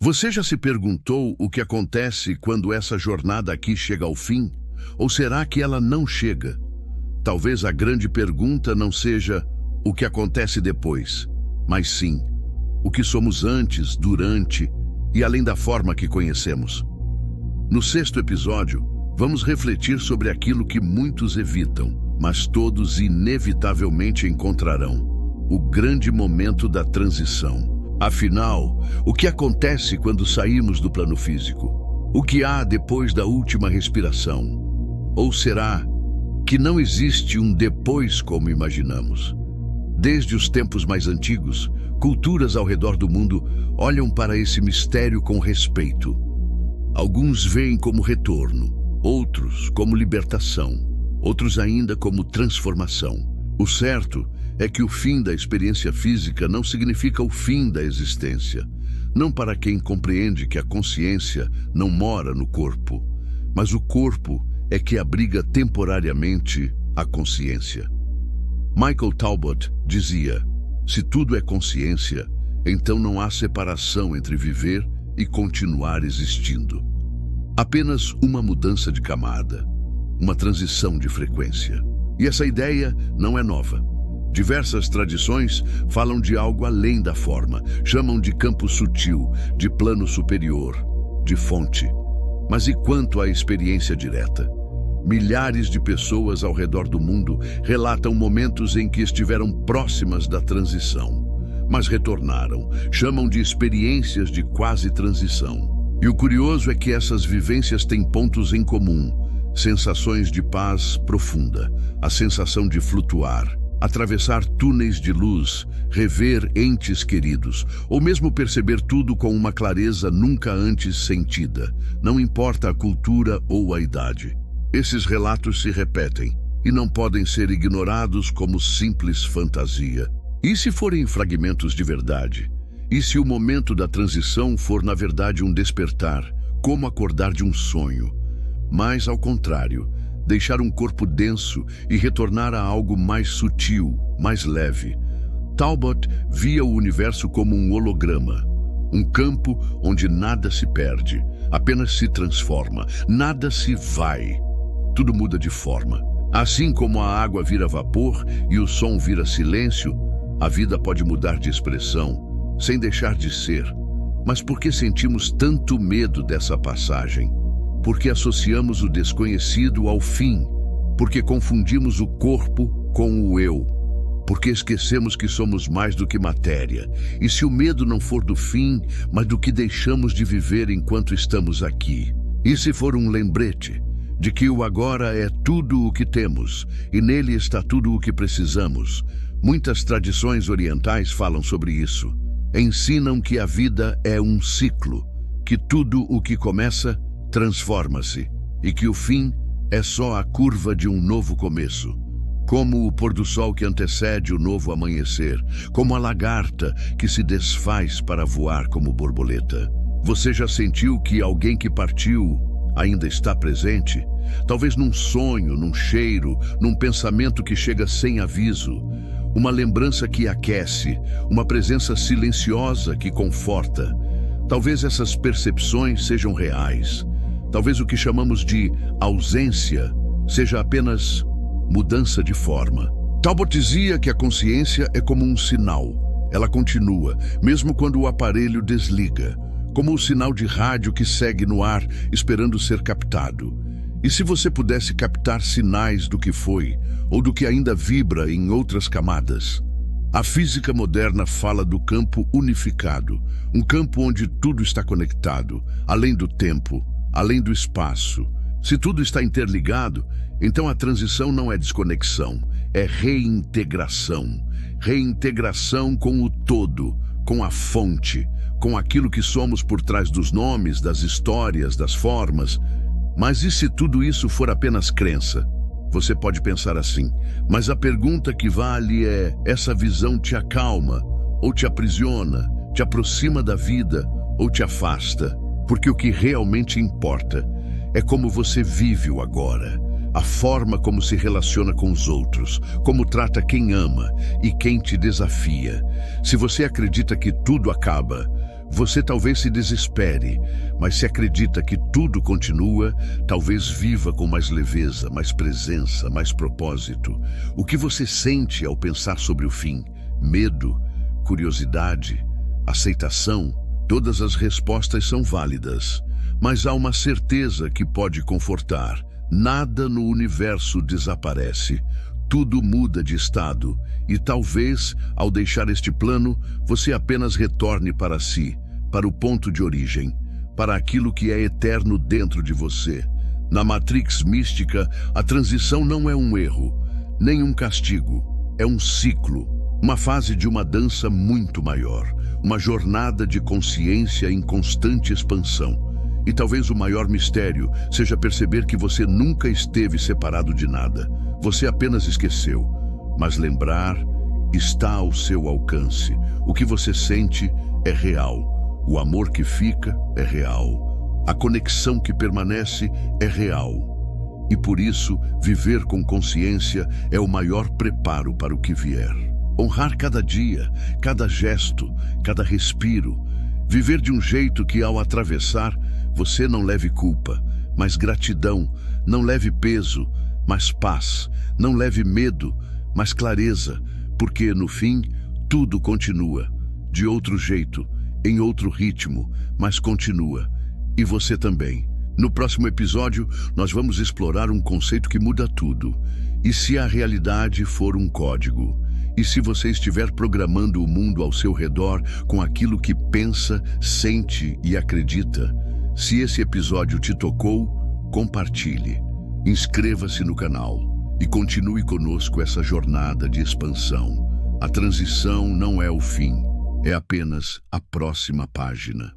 Você já se perguntou o que acontece quando essa jornada aqui chega ao fim? Ou será que ela não chega? Talvez a grande pergunta não seja o que acontece depois, mas sim o que somos antes, durante e além da forma que conhecemos. No 6º episódio, vamos refletir sobre aquilo que muitos evitam, mas todos inevitavelmente encontrarão: o grande momento da transição. Afinal, o que acontece quando saímos do plano físico? O que há depois da última respiração? Ou será que não existe um depois como imaginamos? Desde os tempos mais antigos, culturas ao redor do mundo olham para esse mistério com respeito. Alguns veem como retorno, outros como libertação, outros ainda como transformação. O certo é que o fim da experiência física não significa o fim da existência. Não para quem compreende que a consciência não mora no corpo, mas o corpo é que abriga temporariamente a consciência. Michael Talbot dizia: se tudo é consciência, então não há separação entre viver e continuar existindo. Apenas uma mudança de camada, uma transição de frequência. E essa ideia não é nova. Diversas tradições falam de algo além da forma, chamam de campo sutil, de plano superior, de fonte. Mas e quanto à experiência direta? Milhares de pessoas ao redor do mundo relatam momentos em que estiveram próximas da transição, mas retornaram. Chamam de experiências de quase transição. E o curioso é que essas vivências têm pontos em comum: sensações de paz profunda, a sensação de flutuar, atravessar túneis de luz, rever entes queridos, ou mesmo perceber tudo com uma clareza nunca antes sentida, não importa a cultura ou a idade. Esses relatos se repetem e não podem ser ignorados como simples fantasia. E se forem fragmentos de verdade? E se o momento da transição for, na verdade, um despertar, como acordar de um sonho? Mas, ao contrário, deixar um corpo denso e retornar a algo mais sutil, mais leve. Talbot via o universo como um holograma, um campo onde nada se perde, apenas se transforma, nada se vai. Tudo muda de forma. Assim como a água vira vapor e o som vira silêncio, a vida pode mudar de expressão, sem deixar de ser. Mas por que sentimos tanto medo dessa passagem? Porque associamos o desconhecido ao fim, porque confundimos o corpo com o eu, porque esquecemos que somos mais do que matéria. E se o medo não for do fim, mas do que deixamos de viver enquanto estamos aqui? E se for um lembrete de que o agora é tudo o que temos e nele está tudo o que precisamos? Muitas tradições orientais falam sobre isso. Ensinam que a vida é um ciclo, que tudo o que começa transforma-se e que o fim é só a curva de um novo começo. Como o pôr do sol que antecede o novo amanhecer, como a lagarta que se desfaz para voar como borboleta. Você já sentiu que alguém que partiu ainda está presente? Talvez num sonho, num cheiro, num pensamento que chega sem aviso. Uma lembrança que aquece, uma presença silenciosa que conforta. Talvez essas percepções sejam reais. Talvez o que chamamos de ausência seja apenas mudança de forma. Talbot dizia que a consciência é como um sinal. Ela continua, mesmo quando o aparelho desliga, como o sinal de rádio que segue no ar, esperando ser captado. E se você pudesse captar sinais do que foi, ou do que ainda vibra em outras camadas? A física moderna fala do campo unificado, um campo onde tudo está conectado, além do tempo, além do espaço. Se tudo está interligado, então a transição não é desconexão, é reintegração. Reintegração com o todo, com a fonte, com aquilo que somos por trás dos nomes, das histórias, das formas. Mas e se tudo isso for apenas crença? Você pode pensar assim, mas a pergunta que vale é: essa visão te acalma, ou te aprisiona, te aproxima da vida, ou te afasta? Porque o que realmente importa é como você vive o agora, a forma como se relaciona com os outros, como trata quem ama e quem te desafia. Se você acredita que tudo acaba, Você talvez se desespere, mas se acredita que tudo continua, talvez viva com mais leveza, mais presença, mais propósito. O que você sente ao pensar sobre o fim? Medo? Curiosidade? Aceitação? Todas as respostas são válidas, mas há uma certeza que pode confortar. Nada no universo desaparece. Tudo muda de estado e talvez, ao deixar este plano, você apenas retorne para si, para o ponto de origem, para aquilo que é eterno dentro de você. Na Matrix mística, a transição não é um erro, nem um castigo, é um ciclo, uma fase de uma dança muito maior, uma jornada de consciência em constante expansão. E talvez o maior mistério seja perceber que você nunca esteve separado de nada. Você apenas esqueceu. Mas lembrar está ao seu alcance. O que você sente é real. O amor que fica é real. A conexão que permanece é real. E por isso, viver com consciência é o maior preparo para o que vier. Honrar cada dia, cada gesto, cada respiro. Viver de um jeito que, ao atravessar, você não leve culpa, mas gratidão, não leve peso, mas paz, não leve medo, mas clareza, porque, no fim, tudo continua, de outro jeito, em outro ritmo, mas continua. E você também. No próximo episódio, nós vamos explorar um conceito que muda tudo. E se a realidade for um código? E se você estiver programando o mundo ao seu redor com aquilo que pensa, sente e acredita? Se esse episódio te tocou, compartilhe. Inscreva-se no canal e continue conosco essa jornada de expansão. A transição não é o fim, é apenas a próxima página.